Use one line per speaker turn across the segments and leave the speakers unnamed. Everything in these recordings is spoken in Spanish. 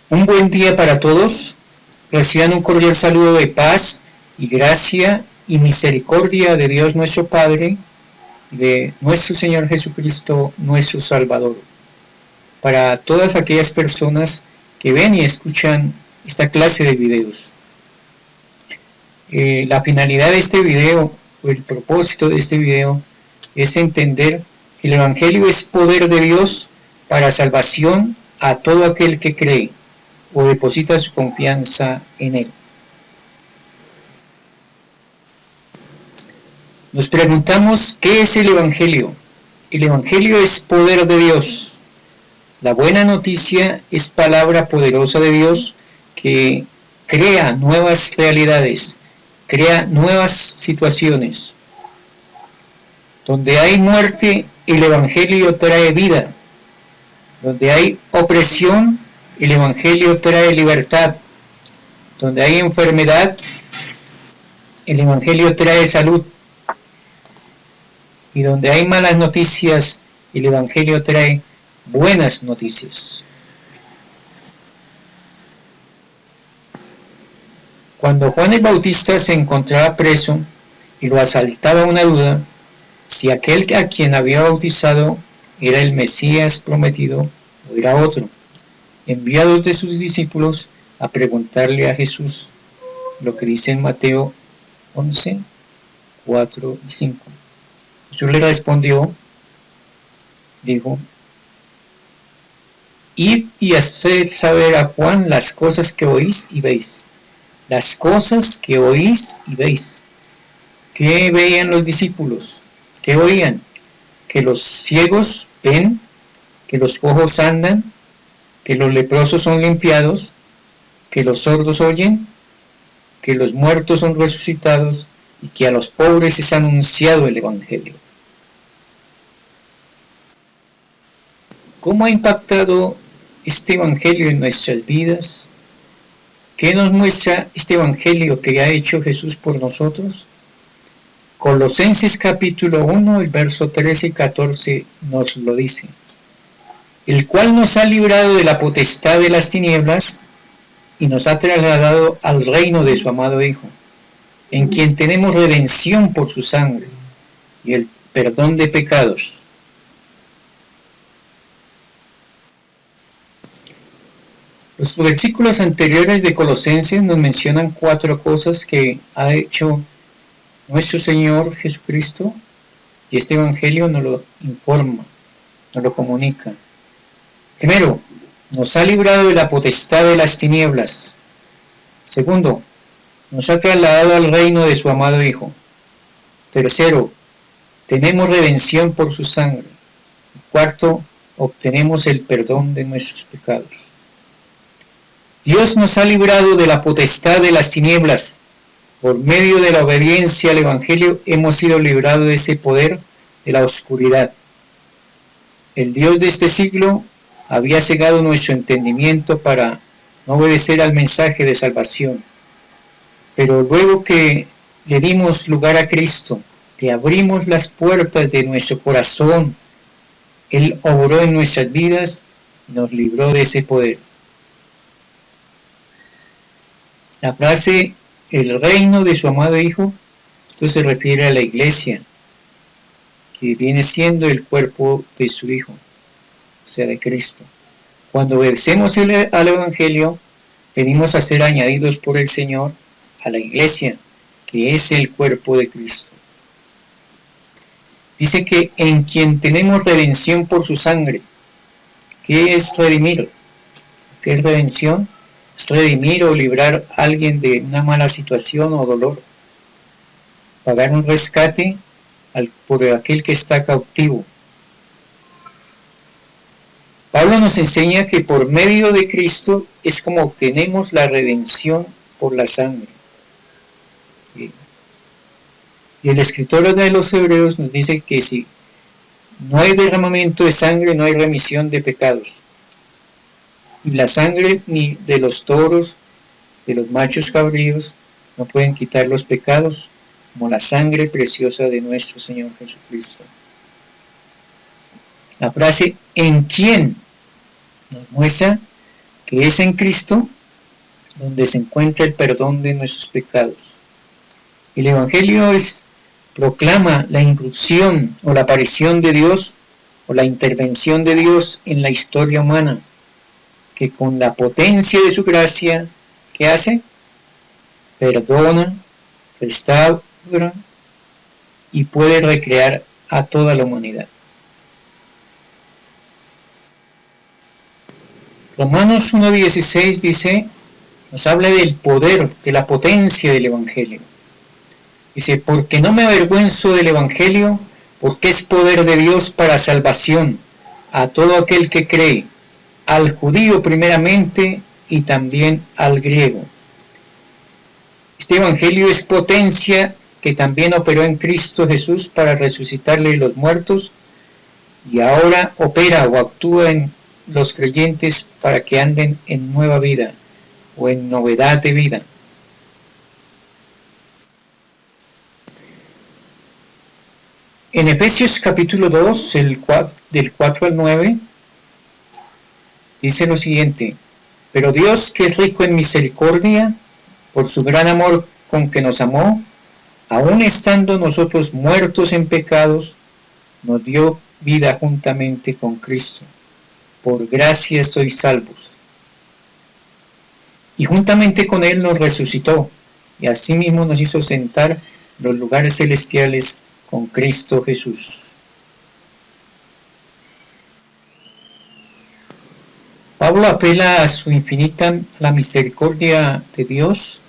Un buen día para todos. Reciban un cordial saludo de paz y gracia y misericordia de Dios nuestro Padre, de nuestro Señor Jesucristo, nuestro Salvador. Para todas aquellas personas que ven y escuchan esta clase de videos. La finalidad de este video, o el propósito de este video, es entender que el Evangelio es poder de Dios para salvación a todo aquel que cree o deposita su confianza en Él. Nos preguntamos, ¿qué es el Evangelio? El Evangelio es poder de Dios. La buena noticia es palabra poderosa de Dios que crea nuevas realidades, crea nuevas situaciones. Donde hay muerte, el Evangelio trae vida. Donde hay opresión, el Evangelio trae libertad. Donde hay enfermedad, el Evangelio trae salud. Y donde hay malas noticias, el Evangelio trae buenas noticias. Cuando Juan el Bautista se encontraba preso y lo asaltaba una duda, si aquel a quien había bautizado era el Mesías prometido o era otro, envió a dos de sus discípulos a preguntarle a Jesús lo que dice en Mateo 11, 4 y 5. Jesús le respondió, dijo, id y haced saber a Juan las cosas que oís y veis. Las cosas que oís y veis. ¿Qué veían los discípulos? ¿Qué oían? Que los ciegos ven, que los cojos andan, que los leprosos son limpiados, que los sordos oyen, que los muertos son resucitados y que a los pobres es anunciado el Evangelio. ¿Cómo ha impactado este Evangelio en nuestras vidas? ¿Qué nos muestra este Evangelio que ha hecho Jesús por nosotros? Colosenses capítulo 1, el verso 13 y 14 nos lo dice. El cual nos ha librado de la potestad de las tinieblas y nos ha trasladado al reino de su amado Hijo, en quien tenemos redención por su sangre y el perdón de pecados. Los versículos anteriores de Colosenses nos mencionan 4 cosas que ha hecho nuestro Señor Jesucristo, y este Evangelio nos lo informa, nos lo comunica. Primero, nos ha librado de la potestad de las tinieblas. Segundo, nos ha trasladado al reino de su amado Hijo. Tercero, tenemos redención por su sangre. Cuarto, obtenemos el perdón de nuestros pecados. Dios nos ha librado de la potestad de las tinieblas. Por medio de la obediencia al Evangelio hemos sido librados de ese poder de la oscuridad. El Dios de este siglo había cegado nuestro entendimiento para no obedecer al mensaje de salvación. Pero luego que le dimos lugar a Cristo, le abrimos las puertas de nuestro corazón, Él obró en nuestras vidas y nos libró de ese poder. La frase, el reino de su amado Hijo, esto se refiere a la iglesia, que viene siendo el cuerpo de su Hijo, o sea, de Cristo. Cuando obedecemos al Evangelio, venimos a ser añadidos por el Señor a la iglesia, que es el cuerpo de Cristo. Dice que en quien tenemos redención por su sangre. ¿Qué es redimir? ¿Qué es redención? Es redimir o librar a alguien de una mala situación o dolor. Pagar un rescate por aquel que está cautivo. Pablo nos enseña que por medio de Cristo es como obtenemos la redención por la sangre. Y el escritor de los Hebreos nos dice que si no hay derramamiento de sangre, no hay remisión de pecados. Y la sangre ni de los toros, de los machos cabríos, no pueden quitar los pecados, como la sangre preciosa de nuestro Señor Jesucristo. La frase, ¿en quién? Nos muestra que es en Cristo donde se encuentra el perdón de nuestros pecados. El Evangelio proclama la inclusión o la aparición de Dios o la intervención de Dios en la historia humana, que con la potencia de su gracia, ¿qué hace? Perdona, restaura y puede recrear a toda la humanidad. Romanos 1:16 dice, nos habla del poder, de la potencia del Evangelio. Dice, porque no me avergüenzo del Evangelio, porque es poder de Dios para salvación a todo aquel que cree, al judío primeramente y también al griego. Este Evangelio es potencia que también operó en Cristo Jesús para resucitarle de los muertos y ahora opera o actúa en los creyentes para que anden en nueva vida o en novedad de vida. En Efesios capítulo 2, del 4 al 9, dice lo siguiente, pero Dios, que es rico en misericordia, por su gran amor con que nos amó, aun estando nosotros muertos en pecados, nos dio vida juntamente con Cristo. Por gracia sois salvos. Y juntamente con Él nos resucitó, y asimismo nos hizo sentar en los lugares celestiales con Cristo Jesús. Pablo apela a su infinita la misericordia de Dios,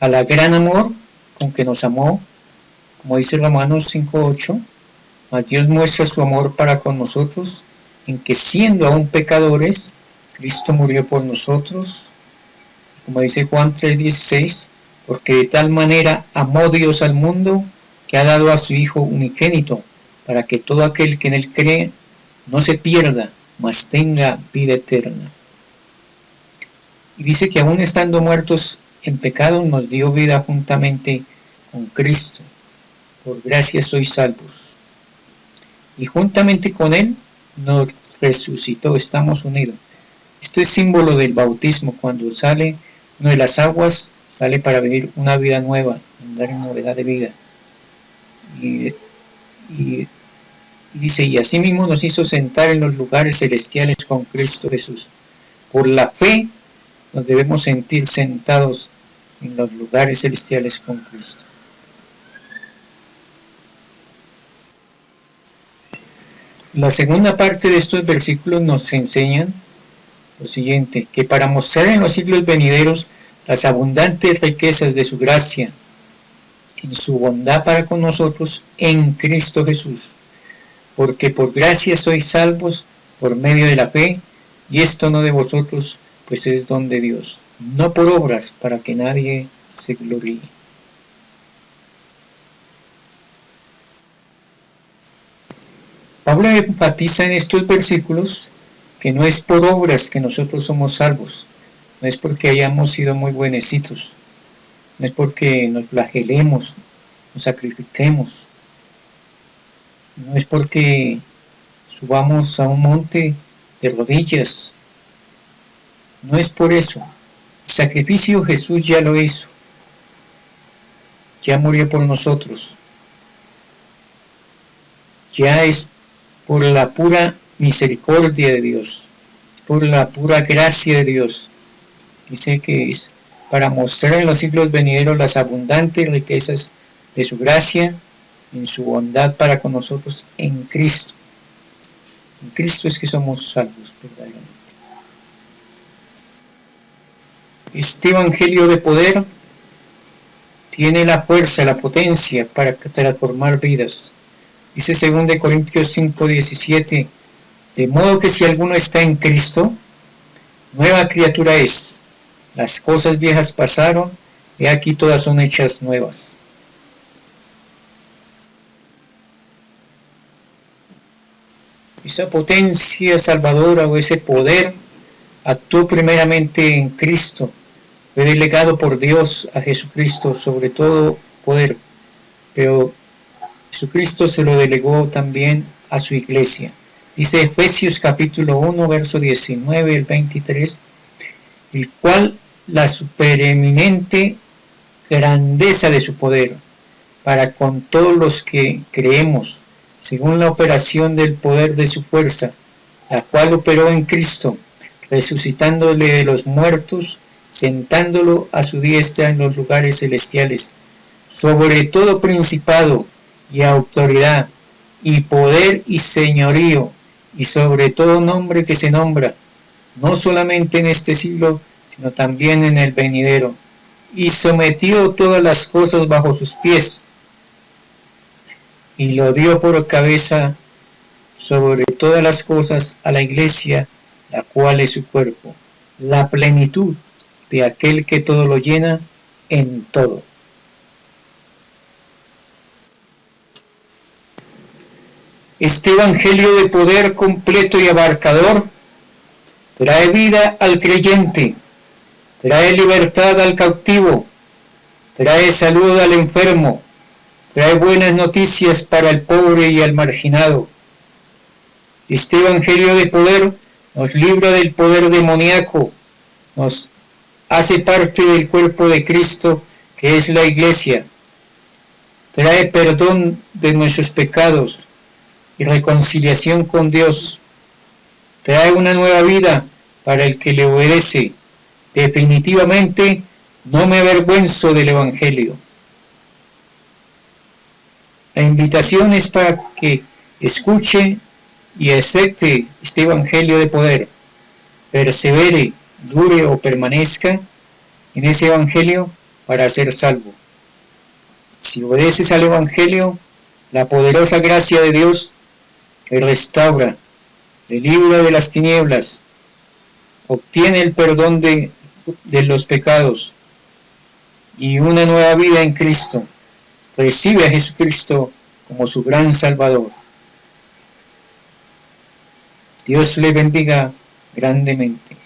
a la gran amor con que nos amó, como dice Romanos 5:8, mas Dios muestra su amor para con nosotros, en que siendo aún pecadores, Cristo murió por nosotros, como dice Juan 3:16, porque de tal manera amó Dios al mundo, que ha dado a su Hijo unigénito, para que todo aquel que en Él cree no se pierda, mas tenga vida eterna. Y dice que aún estando muertos en pecado, nos dio vida juntamente con Cristo. Por gracia sois salvos. Y juntamente con Él nos resucitó, estamos unidos. Esto es símbolo del bautismo, cuando sale uno de las aguas, sale para vivir una vida nueva, andar en novedad de vida. Y dice, y asimismo nos hizo sentar en los lugares celestiales con Cristo Jesús. Por la fe nos debemos sentir sentados en los lugares celestiales con Cristo. La segunda parte de estos versículos nos enseñan lo siguiente, que para mostrar en los siglos venideros las abundantes riquezas de su gracia, en su bondad para con nosotros en Cristo Jesús, porque por gracia sois salvos por medio de la fe, y esto no de vosotros, pues es don de Dios, no por obras, para que nadie se gloríe. Pablo enfatiza en estos versículos que no es por obras que nosotros somos salvos, no es porque hayamos sido muy buenecitos, no es porque nos flagelemos, nos sacrifiquemos, no es porque subamos a un monte de rodillas, no es por eso. El sacrificio Jesús ya lo hizo, ya murió por nosotros, ya es por la pura misericordia de Dios, por la pura gracia de Dios. Dice que es para mostrar en los siglos venideros las abundantes riquezas de su gracia, en su bondad para con nosotros en Cristo. En Cristo es que somos salvos verdaderamente. Este evangelio de poder tiene la fuerza, la potencia para transformar vidas. Dice 2 Corintios 5:17, de modo que si alguno está en Cristo, nueva criatura es. Las cosas viejas pasaron, y aquí todas son hechas nuevas. Esa potencia salvadora o ese poder actuó primeramente en Cristo, fue delegado por Dios a Jesucristo sobre todo poder, pero Jesucristo se lo delegó también a su iglesia. Dice Efesios capítulo 1, verso 19 al 23, el cual la supereminente grandeza de su poder, para con todos los que creemos, según la operación del poder de su fuerza, la cual operó en Cristo, resucitándole de los muertos, sentándolo a su diestra en los lugares celestiales, sobre todo principado y autoridad, y poder y señorío, y sobre todo nombre que se nombra, no solamente en este siglo, sino también en el venidero, y sometió todas las cosas bajo sus pies, y lo dio por cabeza sobre todas las cosas a la Iglesia, la cual es su cuerpo, la plenitud de aquel que todo lo llena en todo. Este Evangelio de poder completo y abarcador trae vida al creyente, trae libertad al cautivo, trae salud al enfermo, trae buenas noticias para el pobre y al marginado. Este Evangelio de poder nos libra del poder demoníaco, nos hace parte del cuerpo de Cristo, que es la Iglesia, trae perdón de nuestros pecados y reconciliación con Dios, trae una nueva vida para el que le obedece. Definitivamente no me avergüenzo del Evangelio. La invitación es para que escuche y acepte este Evangelio de poder, persevere, dure o permanezca en ese Evangelio para ser salvo. Si obedeces al Evangelio, la poderosa gracia de Dios te restaura, te libra de las tinieblas, obtiene el perdón de los pecados y una nueva vida en Cristo. Recibe a Jesucristo como su gran Salvador. Dios le bendiga grandemente.